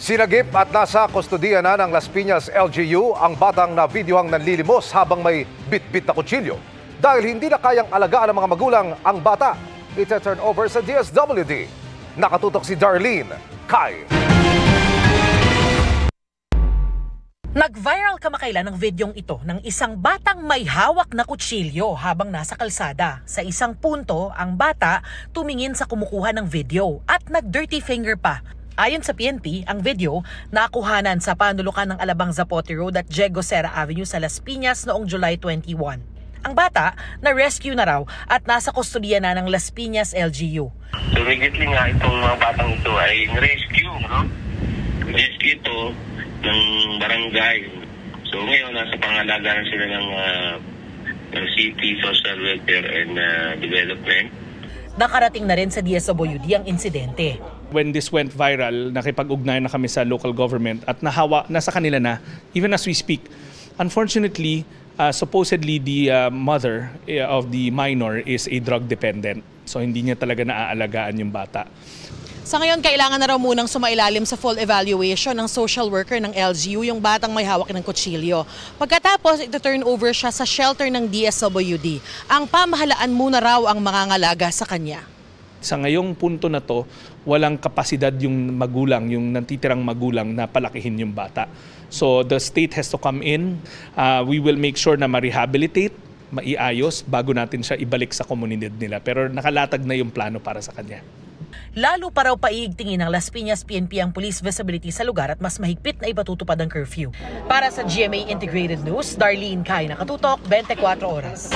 Sinagip at nasa kustodiya na ng Las Piñas LGU ang batang na videohang nanlilimos habang may bit-bit na kutsilyo. Dahil hindi na kayang alagaan ng mga magulang ang bata, ita-turn over sa DSWD. Nakatutok si Darlene Kai. Nag-viral kamakailan ng videong ito ng isang batang may hawak na kutsilyo habang nasa kalsada. Sa isang punto, ang bata tumingin sa kumukuha ng video at nag-dirty finger pa. Ayon sa PNP, ang video nakuhanan sa panulukan ng Alabang Zapote Road at Diego Serra Avenue sa Las Piñas noong July 21. Ang bata na-rescue na raw at nasa kustodiya na ng Las Piñas LGU. So immediately nga itong mga batang ito ay rescue, no? Rescue ito ng barangay. So ngayon nasa pangalagaan sila ng City Social Welfare and Development. Nakarating na rin sa DSWD ang insidente. When this went viral, nakipag-ugnayan na kami sa local government at nasa kanila na, even as we speak. Unfortunately, supposedly the mother of the minor is a drug dependent. So hindi niya talaga naaalagaan yung bata. Sa ngayon, kailangan na raw munang sumailalim sa full evaluation ng social worker ng LGU yung batang may hawak ng kutsilyo. Pagkatapos, ito-turn over siya sa shelter ng DSWD. Ang pamahalaan muna raw ang mangangalaga sa kanya. Sa ngayong punto na to, walang kapasidad yung magulang, yung natitirang magulang na palakihin yung bata. So the state has to come in. We will make sure na ma-rehabilitate, maiayos bago natin siya ibalik sa komunidad nila. Pero nakalatag na yung plano para sa kanya. Lalo pa raw paiigtingin ng Las Piñas PNP ang police visibility sa lugar at mas mahigpit na ipatutupad ang curfew. Para sa GMA Integrated News, Darlene Kai, nakatutok, 24 oras.